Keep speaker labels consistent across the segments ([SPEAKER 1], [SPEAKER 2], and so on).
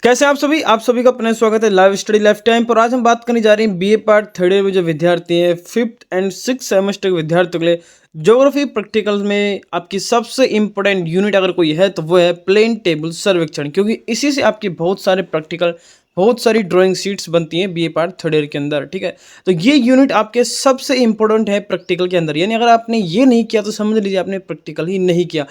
[SPEAKER 1] कैसे हैं आप सभी का अपना स्वागत है लाइव स्टडी लाइफ टाइम पर। आज हम बात करने जा रहे हैं बीए पार्ट थर्ड ईयर में जो विद्यार्थी हैं फिफ्थ एंड सिक्स सेमेस्टर के विद्यार्थियों के लिए ज्योग्राफी प्रैक्टिकल में आपकी सबसे इंपॉर्टेंट यूनिट अगर कोई है तो वो है प्लेन टेबल सर्वेक्षण, क्योंकि इसी से आपके बहुत सारे प्रैक्टिकल बहुत सारी ड्राइंग शीट्स बनती हैं बीए पार्ट थर्ड ईयर के अंदर। ठीक है, तो ये यूनिट आपके सबसे इंपॉर्टेंट है प्रैक्टिकल के अंदर, यानी अगर आपने ये नहीं किया तो समझ लीजिए आपने प्रैक्टिकल ही नहीं किया।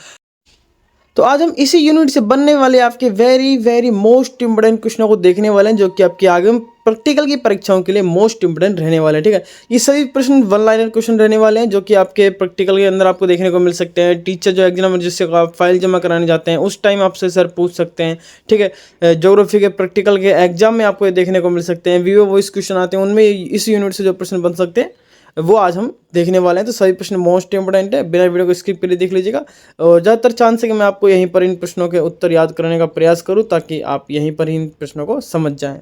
[SPEAKER 1] तो आज हम इसी यूनिट से बनने वाले आपके वेरी वेरी मोस्ट इंपोर्टेंट क्वेश्चनों को देखने वाले हैं, जो कि आपके आगे प्रैक्टिकल की परीक्षाओं के लिए मोस्ट इंपोर्टेंट रहने वाले हैं। ठीक है, ये सभी प्रश्न वन लाइनर क्वेश्चन रहने वाले हैं, जो कि आपके प्रैक्टिकल के अंदर आपको देखने को मिल सकते हैं। टीचर जो एग्जाम जिससे आप फाइल जमा कराने जाते हैं उस टाइम आपसे सर पूछ सकते हैं। ठीक है, ज्योग्राफी के प्रैक्टिकल के एग्जाम में आपको ये देखने को मिल सकते हैं। वीओ वॉइस क्वेश्चन आते हैं, उनमें इस यूनिट से जो प्रश्न बन सकते हैं वो आज हम देखने वाले हैं। तो सभी प्रश्न मोस्ट इंपोर्टेंट है, बिना वीडियो को स्किप करके देख लीजिएगा। और ज़्यादातर चांस है कि मैं आपको यहीं पर इन प्रश्नों के उत्तर याद करने का प्रयास करूं, ताकि आप यहीं पर ही इन प्रश्नों को समझ जाएं।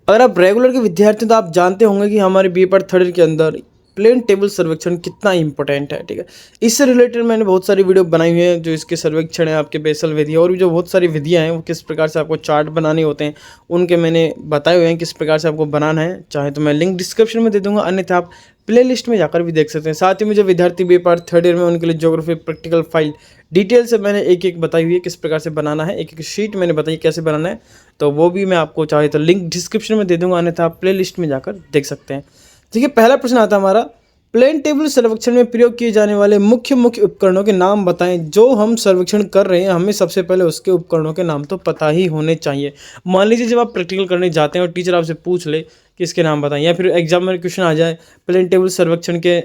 [SPEAKER 1] अगर आप रेगुलर के विद्यार्थी तो आप जानते होंगे कि हमारे बी पार्ट थर्ड ईयर के अंदर प्लेन टेबल सर्वेक्षण कितना इंपॉर्टेंट है। ठीक है, इससे रिलेटेड मैंने बहुत सारी वीडियो बनाई हुई है, जो इसके सर्वेक्षण है, आपके बेसल विधि और भी जो बहुत सारी विधियां हैं, वो किस प्रकार से आपको चार्ट बनाने होते हैं उनके मैंने बताए हुए हैं किस प्रकार से आपको बनाना है। चाहे तो मैं लिंक डिस्क्रिप्शन में दे दूंगा, अन्यथा आप प्ले लिस्ट में जाकर भी देख सकते हैं। साथ ही में जो विद्यार्थी बी पार्ट थर्ड ईयर में उनके लिए ज्योग्राफी प्रैक्टिकल फाइल डिटेल से मैंने एक एक बताई हुई है किस प्रकार से बनाना है, एक एक शीट मैंने बताई कैसे बनाना है, तो वो भी मैं आपको चाहे तो लिंक डिस्क्रिप्शन में दे दूंगा, अन्यथा आप प्ले लिस्ट में जाकर देख सकते हैं। देखिए, पहला प्रश्न आता है हमारा, प्लेन टेबल सर्वेक्षण में प्रयोग किए जाने वाले मुख्य मुख्य उपकरणों के नाम बताएं। जो हम सर्वेक्षण कर रहे हैं हमें सबसे पहले उसके उपकरणों के नाम तो पता ही होने चाहिए। मान लीजिए जब आप प्रैक्टिकल करने जाते हैं और टीचर आपसे पूछ ले कि इसके नाम बताएं, या फिर एग्जाम में क्वेश्चन आ जाए प्लेन टेबल सर्वेक्षण के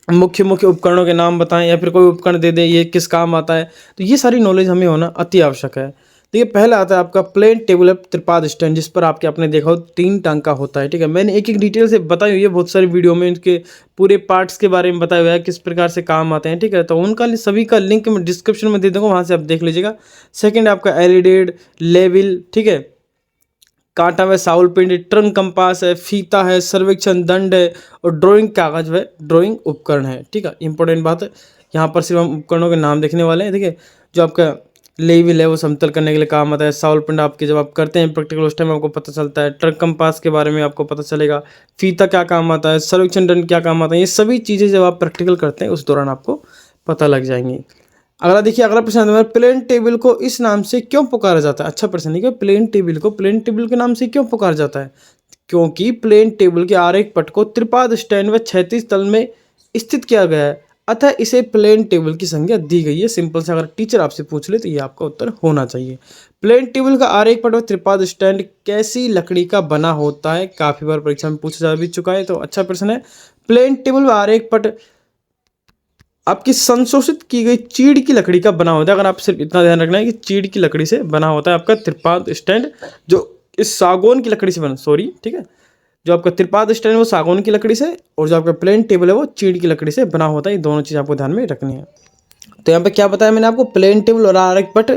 [SPEAKER 1] मुख्य मुख्य उपकरणों के नाम बताएं, या फिर कोई उपकरण दे दे ये किस काम आता है, तो ये सारी नॉलेज हमें होना अति आवश्यक है। देखिए, पहला आता है आपका प्लेन टेबल है त्रिपाद स्टैंड, जिस पर आपके आपने देखा हो 3 टांग का होता है। ठीक है, मैंने एक एक डिटेल से बताई हुई है बहुत सारी वीडियो में, इनके पूरे पार्ट्स के बारे में बताया हुआ है किस प्रकार से काम आते हैं। ठीक है, तो उनका सभी का लिंक मैं डिस्क्रिप्शन में दे दूँगा, वहाँ से आप देख लीजिएगा। सेकेंड आपका एलिडेड लेवल, ठीक है, कांटा में साउल पिंड, ट्रंक कंपास है, फीता है, सर्वेक्षण दंड है, और ड्राइंग कागज है, ड्राइंग उपकरण है। ठीक है, इंपॉर्टेंट बात है, यहाँ पर सिर्फ हम उपकरणों के नाम देखने वाले हैं। देखिए, जो आपका लेवल है वो समतल करने के लिए काम आता है। साउल पिंड आपके जब आप करते हैं प्रैक्टिकल उस टाइम आपको पता चलता है। ट्रंक कंपास के बारे में आपको पता चलेगा। फीता क्या काम आता है, सर्वेक्षण दंड क्या काम आता है, ये सभी चीज़ें जब आप प्रैक्टिकल करते हैं उस दौरान आपको पता लग जाएंगी। अगला देखिए, अगला प्रश्न आता है, प्लेन टेबल को इस नाम से क्यों पुकारा जाता है। अच्छा प्रश्न है, प्लेन टेबल को प्लेन टेबल के नाम से क्यों पुकारा जाता है। क्योंकि प्लेन टेबल के आरेख पट को त्रिपाद स्टैंड व क्षैतिज तल में स्थित किया गया है, अतः इसे प्लेन टेबल की संज्ञा दी गई है। सिंपल से अगर टीचर आपसे पूछ ले तो ये आपका उत्तर होना चाहिए। प्लेन टेबल का आरेख पट व त्रिपाद स्टैंड कैसी लकड़ी का बना होता है, काफी बार परीक्षा में पूछा जा भी चुका है, तो अच्छा प्रश्न है। प्लेन टेबल व आरेख पट आपकी संशोधित की गई चीड़ की लकड़ी का बना होता है। अगर आप सिर्फ इतना ध्यान रखना है कि चीड़ की लकड़ी से बना होता है आपका त्रिपाद स्टैंड, जो इस सागौन की लकड़ी से बना, सॉरी, ठीक है, जो आपका त्रिपाद स्टैंड है वो सागौन की लकड़ी से, और जो आपका प्लेन टेबल है वो चीड़ की लकड़ी से बना होता है। ये दोनों चीज़ आपको ध्यान में रखनी है। तो यहाँ पे क्या बताया मैंने आपको, प्लेन टेबल और आरेख पट,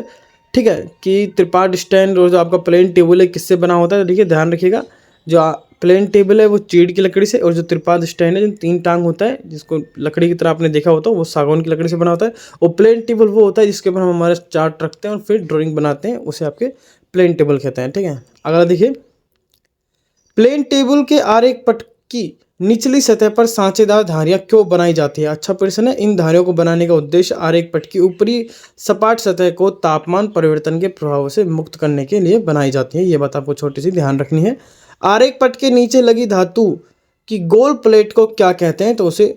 [SPEAKER 1] ठीक है, कि त्रिपाद स्टैंड और जो आपका प्लेन टेबल है किससे बना होता है। देखिए, ध्यान रखिएगा, जो प्लेन टेबल है वो चीड़ की लकड़ी से, और जो त्रिपाद स्टैंड है जो 3 टांग होता है जिसको लकड़ी की तरह आपने देखा होता है वो सागौन की लकड़ी से बना होता है। और प्लेन टेबल वो होता है जिसके ऊपर हम हमारा चार्ट रखते हैं और फिर ड्राइंग बनाते हैं, उसे आपके प्लेन टेबल कहते हैं। ठीक है, अगला देखिए, प्लेन टेबल के आरेख पट की निचली सतह पर सांचेदार धारियां क्यों बनाई जाती है। अच्छा प्रश्न है। इन धारियों को बनाने का उद्देश्य आरेख पट की ऊपरी सपाट सतह को तापमान परिवर्तन के प्रभाव से मुक्त करने के लिए बनाई जाती है। ये बात आपको छोटी सी ध्यान रखनी है। आरेख पट के नीचे लगी धातु की गोल प्लेट को क्या कहते हैं, तो उसे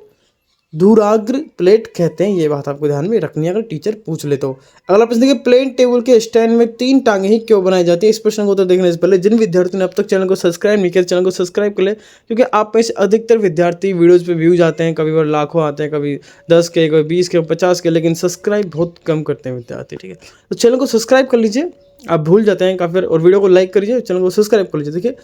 [SPEAKER 1] धुराग्र प्लेट कहते हैं। ये बात आपको ध्यान में रखनी है अगर टीचर पूछ ले तो। अगला प्रश्न देखिए, प्लेन टेबल के स्टैंड में 3 टांगे ही क्यों बनाई जाती है। इस प्रश्न को तो देखने से पहले जिन विद्यार्थियों ने अब तक चैनल को सब्सक्राइब नहीं किया चैनल को सब्सक्राइब कर ले, क्योंकि आप में से अधिकतर विद्यार्थी वीडियोज़ पे व्यूज आते हैं, कभी बार लाखों आते हैं, कभी 10 के, कभी 20 के, 50 के, लेकिन सब्सक्राइब बहुत कम करते हैं विद्यार्थी। ठीक है, तो चैनल को सब्सक्राइब कर लीजिए, आप भूल जाते हैं काफ़ी, और वीडियो को लाइक करिए, चैनल को सब्सक्राइब कर लीजिए। देखिए,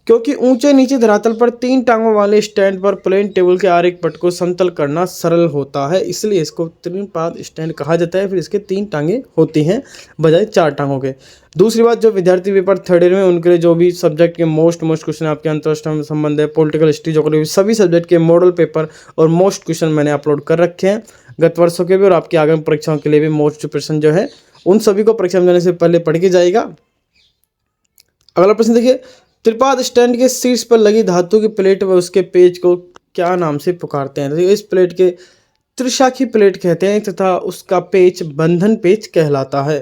[SPEAKER 1] क्योंकि ऊंचे नीचे धरातल पर 3 टांगों वाले स्टैंड पर प्लेन टेबल के आरेख पट को समतल करना सरल होता है, इसलिए इसको त्रिपाद स्टैंड कहा जाता है। फिर इसके 3 टांगे होती हैं बजाय 4 टांगों के। दूसरी बात, जो विद्यार्थी पेपर थर्ड ईयर में उनके लिए जो भी सब्जेक्ट के मोस्ट क्वेश्चन आपके अंतरराष्ट्रीय संबंध है, पॉलिटिकल हिस्ट्री, ज्योग्राफी, सभी सब्जेक्ट के मॉडल पेपर और मोस्ट क्वेश्चन मैंने अपलोड कर रखे हैं गत वर्षों के भी, और आपकी आगामी परीक्षाओं के लिए भी मोस्ट प्रश्न जो है उन सभी को परीक्षा में जाने से पहले पढ़ के जाएगा। अगला प्रश्न देखिए, त्रिपाद स्टैंड के शीर्ष पर लगी धातु की प्लेट व उसके पेज को क्या नाम से पुकारते हैं? तो इस प्लेट के त्रिशाखी प्लेट कहते हैं तथा उसका पेच बंधन पेच कहलाता है।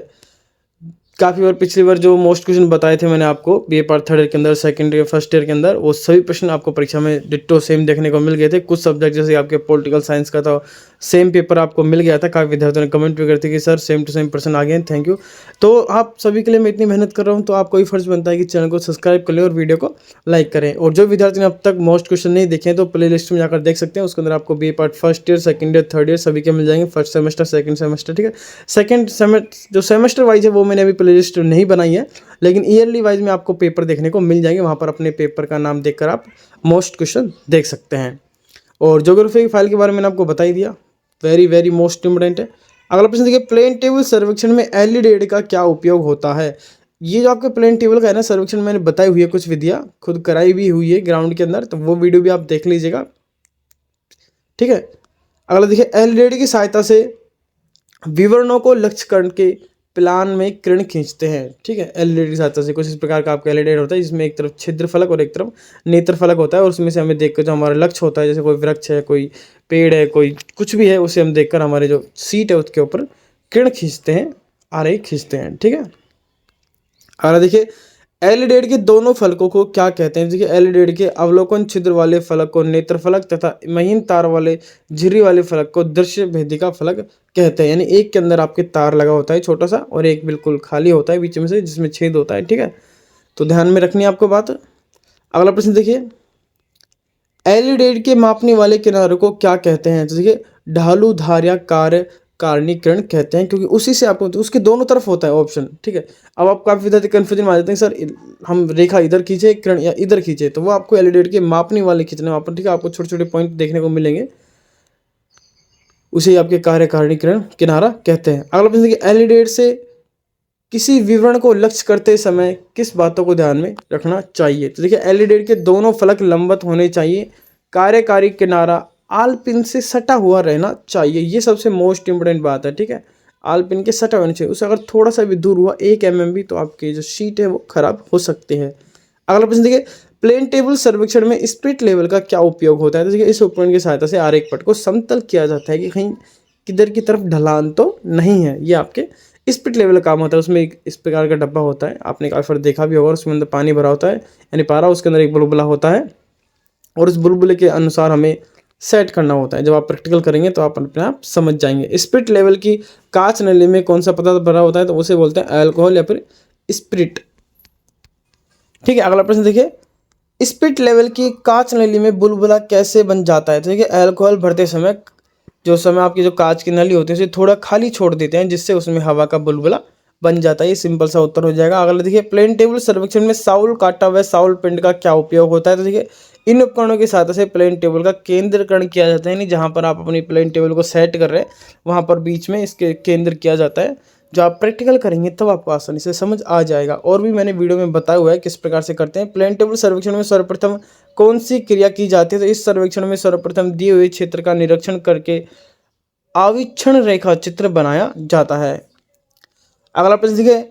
[SPEAKER 1] काफ़ी बार पिछली बार जो मोस्ट क्वेश्चन बताए थे मैंने आपको बीए पार्ट थर्ड ईयर के अंदर, सेकंड ईयर, फर्स्ट ईयर के अंदर, वो सभी प्रश्न आपको परीक्षा में डिट्टो सेम देखने को मिल गए थे। कुछ सब्जेक्ट जैसे आपके पॉलिटिकल साइंस का था, सेम पेपर आपको मिल गया था। काफ़ी विद्यार्थियों ने कमेंट भी करते कि सर सेम टू सेम प्रश्न आ गए हैं, थैंक यू। तो आप सभी के लिए मैं इतनी मेहनत कर रहा हूँ, तो आपको ही फर्ज बनता है कि चैनल को सब्सक्राइब कर लें और वीडियो को लाइक करें। और जो विद्यार्थी ने अब तक मोस्ट क्वेश्चन नहीं देखे हैं तो प्ले लिस्ट में जाकर देख सकते हैं। उसके अंदर आपको BA part first year, second year, third year सभी के मिल जाएंगे, फर्स्ट सेमेस्टर, सेकंड सेमेस्टर, ठीक है। सेकंड सेमेस्टर जो सेमेस्टर वाइज है वो मैंने अभी प्ले लिस्ट नहीं बनाई है, लेकिन ईयरली वाइज में आपको पेपर देखने को मिल जाएंगे। वहाँ पर अपने पेपर का नाम देखकर आप मोस्ट क्वेश्चन देख सकते हैं। और ज्योग्राफी की फाइल के बारे में मैंने आपको बता ही दिया, वेरी वेरी मोस्ट इंपोर्टेंट है। अगला प्रश्न देखिए, प्लेन टेबल सर्वेक्षण में एलईडी का क्या उपयोग होता है? ये जो आपके प्लेन टेबल का है ना सर्वेक्षण, मैंने बताई हुई है कुछ विधियाँ, खुद कराई भी हुई है ग्राउंड के अंदर, तो वो वीडियो भी आप देख लीजिएगा, ठीक है। अगला देखिए, एलईडी की सहायता से विवरणों को लक्ष्य करके प्लान में किरण खींचते हैं, ठीक है। एलईडी की सहायता से कुछ इस प्रकार का आपका एलईडी होता है जिसमें एक तरफ छिद्र फलक और एक तरफ नेत्र फलक होता है, और उसमें से हमें देखकर जो हमारा लक्ष्य होता है, जैसे कोई वृक्ष है, कोई पेड़ है, कोई कुछ भी है, उसे हम देखकर हमारे जो सीट है उसके ऊपर किरण खींचते हैं, आरेख खींचते हैं, ठीक है। अगला देखिए, एलईडी के दोनों फलकों को क्या कहते हैं? देखिए, एलईडी के अवलोकन छिद्र वाले फलक को नेत्र फलक तथा महीन तार वाले झिर्री वाले फलक को दृश्य भेदिका फलक कहते हैं। यानी एक के अंदर आपके तार लगा होता है छोटा सा, और एक बिल्कुल खाली होता है बीच में से जिसमें छेद होता है, ठीक है। तो ध्यान में रखनी है आपको बात। अगला प्रश्न देखिए, एलईडी के मापने वाले किनारों को क्या कहते हैं? तो देखिए, ढालू धार या कार्य कारणीकरण कहते हैं, क्योंकि उसी से आपको तो उसके दोनों तरफ होता है ऑप्शन, ठीक है। अब आप काफ़ी विद्यार्थी कन्फ्यूजन में आ जाते हैं, सर हम रेखा इधर खींचे किरण या इधर खींचे, तो वो आपको एलईडी के मापने वाले खींचने वहाँ पर, ठीक है। आपको छोटे छोटे पॉइंट देखने को मिलेंगे, उसे आपके कार्य कारणीकरण किनारा कहते हैं। अगला प्रश्न देखिए, एलईडी से किसी विवरण को लक्ष्य करते समय किस बातों को ध्यान में रखना चाहिए? तो देखिए, एलईडी के दोनों फलक लंबवत होने चाहिए, कार्यकारी किनारा आल पिन से सटा हुआ रहना चाहिए, ये सबसे मोस्ट इंपोर्टेंट बात है, ठीक है। आल पिन के सटा होना चाहिए, उससे अगर थोड़ा सा भी दूर हुआ 1 mm भी, तो आपकी जो शीट है वो खराब हो सकती है। अगला प्रश्न देखिए, प्लेन टेबल सर्वेक्षण में स्प्लिट लेवल का क्या उपयोग होता है? तो देखिए, इस उपकरण की सहायता से आरेख पट को समतल किया जाता है कि कहीं किधर की तरफ ढलान तो नहीं है। ये आपके स्प्लिट लेवल का काम होता है। उसमें एक इस प्रकार का डब्बा होता है, आपने काफ़ी बार देखा भी होगा, उसमें अंदर पानी भरा होता है, यानी पारा, उसके अंदर एक बुलबुला होता है, और उस बुलबुले के अनुसार हमें सेट करना होता है। जब आप प्रैक्टिकल करेंगे तो आप अपने आप समझ जाएंगे। स्पिरिट लेवल की कांच नली में कौन सा पदार्थ भरा होता है? तो उसे बोलते हैं अल्कोहल या फिर स्पिरिट, ठीक है। अगला प्रश्न देखिए, स्पिरिट लेवल की कांच नली में बुलबुला कैसे बन जाता है? तो देखिए, अल्कोहल भरते समय आपकी जो कांच की नली होती है उसे थोड़ा खाली छोड़ देते हैं, जिससे उसमें हवा का बुलबुला बन जाता है। ये सिंपल सा उत्तर हो जाएगा। अगला देखिए, प्लेन टेबल सर्वेक्षण में साउल काटा व साउल पिंड का क्या उपयोग होता है? तो देखिए, इन उपकरणों की सहायता से प्लेन टेबल का केंद्रीकरण किया जाता है, यानी जहाँ पर आप अपनी प्लेन टेबल को सेट कर रहे हैं वहाँ पर बीच में इसके केंद्र किया जाता है। जो आप प्रैक्टिकल करेंगे तब आपको आसानी से समझ आ जाएगा। और भी मैंने वीडियो में बताया हुआ है किस प्रकार से करते हैं। प्लेन टेबल सर्वेक्षण में सर्वप्रथम कौन सी क्रिया की जाती है? तो इस सर्वेक्षण में सर्वप्रथम दिए हुए क्षेत्र का निरीक्षण करके आवीक्षण रेखा चित्र बनाया जाता है। अगला प्रश्न देखिए,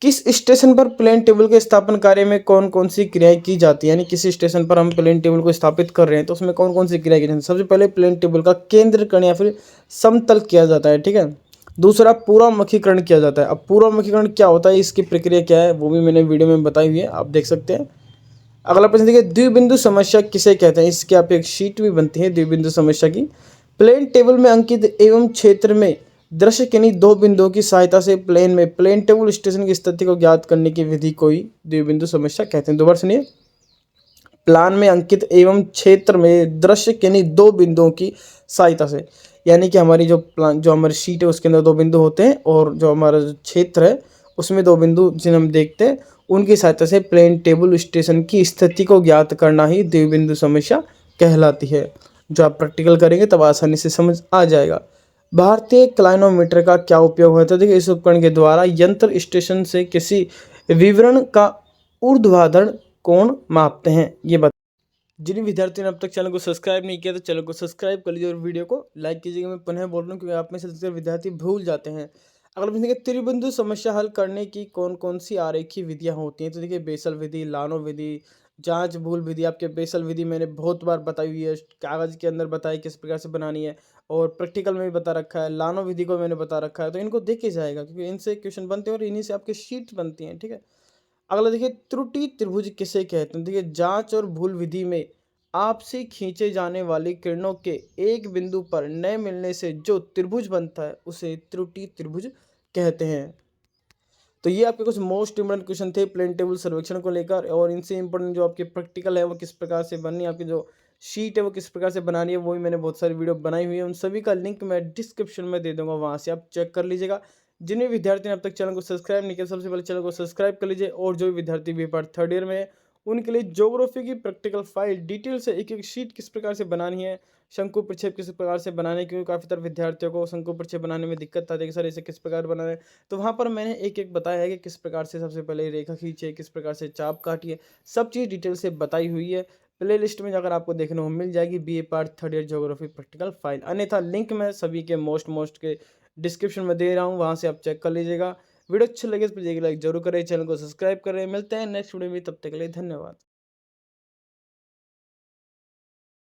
[SPEAKER 1] किस स्टेशन पर प्लेन टेबल के स्थापन कार्य में कौन कौन सी क्रियाएं की जाती है? यानी किसी स्टेशन पर हम प्लेन टेबल को स्थापित कर रहे हैं तो उसमें कौन कौन सी क्रियाएं की जाती है? सबसे पहले प्लेन टेबल का केंद्रीकरण या फिर समतल किया जाता है, ठीक है। दूसरा, पूर्वमुखीकरण किया जाता है। अब पूर्वमुखीकरण क्या होता है, इसकी प्रक्रिया क्या है, वो भी मैंने वीडियो में बताई हुई है, आप देख सकते हैं। अगला प्रश्न देखिए, द्विबिंदु समस्या किसे कहते हैं? इसकी आप एक शीट भी बनती है द्विबिंदु समस्या की। प्लेन टेबल में अंकित एवं क्षेत्र में दृश्य किन्हीं दो बिंदुओं की सहायता से प्लेन टेबल स्टेशन की स्थिति को ज्ञात करने की विधि को ही द्विबिंदु समस्या कहते हैं। दोबारा सुनिए, प्लान में अंकित एवं क्षेत्र में दृश्य किन्हीं दो बिंदुओं की सहायता से, यानी कि हमारी जो हमारी शीट है उसके अंदर दो बिंदु होते हैं, और जो हमारा जो क्षेत्र है उसमें दो बिंदु जिन्हें हम देखते हैं, उनकी सहायता से प्लेन टेबल स्टेशन की स्थिति को ज्ञात करना ही द्विबिंदु समस्या कहलाती है। जो आप प्रैक्टिकल करेंगे तब आसानी से समझ आ जाएगा। भारतीय क्लाइनोमीटर का क्या उपयोग होता है? देखिए, इस उपकरण के द्वारा यंत्र स्टेशन से किसी विवरण का ऊर्ध्वाधर कोण मापते हैं। ये बता, जिन विद्यार्थियों ने अब तक चैनल को सब्सक्राइब नहीं किया तो चैनल को सब्सक्राइब कर लीजिए और वीडियो को लाइक कीजिएगा। मैं पुनः बोल रहा हूँ क्योंकि आप में से अधिकतर विद्यार्थी भूल जाते हैं। अगर हम देखें त्रिबिंदु समस्या हल करने की कौन-कौन सी आरेखीय विधियाँ होती हैं, तो देखिए बेसल विधि, लानो विधि, जाँच भूल विधि। आपके बेसल विधि मैंने बहुत बार बताई हुई है, कागज़ के अंदर बताई किस प्रकार से बनानी है और प्रैक्टिकल में भी बता रखा है। लानो विधि को मैंने बता रखा है, तो इनको देख के जाएगा क्योंकि इनसे क्वेश्चन बनते हैं और इन्हीं से आपकी शीट्स बनती हैं, ठीक है? अगला देखिए त्रुटि त्रिभुज किसे कहते हैं? देखिए जाँच और भूल विधि में आपसे खींचे जाने वाली किरणों के एक बिंदु पर न मिलने से जो त्रिभुज बनता है, उसे त्रुटि त्रिभुज कहते हैं। तो ये आपके कुछ मोस्ट इम्पोर्टेंट क्वेश्चन थे प्लेन टेबल सर्वेक्षण को लेकर, और इनसे इम्पोर्टेंट जो आपके प्रैक्टिकल है वो किस प्रकार से बननी है, आपकी जो शीट है वो किस प्रकार से बनानी है, वो भी मैंने बहुत सारी वीडियो बनाई हुई है। उन सभी का लिंक मैं डिस्क्रिप्शन में दे दूंगा, वहां से आप चेक कर लीजिएगा। जिन्हें विद्यार्थी ने अब तक चैनल को सब्सक्राइब नहीं किया, सबसे पहले चैनल को सब्सक्राइब कर लीजिए। और जो भी विद्यार्थी बी पार्ट थर्ड ईयर में है, उनके लिए ज्योग्राफी की प्रैक्टिकल फाइल डिटेल से एक एक शीट किस प्रकार से बनानी है, शंकु प्रक्षेप किस प्रकार से बनाने है, क्योंकि काफ़ी तरह विद्यार्थियों को शंकु प्रक्षेप बनाने में दिक्कत आती है कि सर इसे किस प्रकार बनाना है। तो वहाँ पर मैंने एक-एक बताया है कि किस प्रकार से सबसे पहले रेखा खींचिए, किस प्रकार से चाप काटिए, सब चीज़ डिटेल से बताई हुई है। प्लेलिस्ट में जाकर आपको देखने को मिल जाएगी BA part third year geography practical file. अन्यथा लिंक मैं सभी के मोस्ट के डिस्क्रिप्शन में दे रहा हूँ, वहाँ से आप चेक कर लीजिएगा। वीडियो अच्छी लगे तो प्लीज़ एक लाइक जरूर करें, चैनल को सब्सक्राइब करें। मिलते हैं नेक्स्ट वीडियो में, तब तक के लिए धन्यवाद।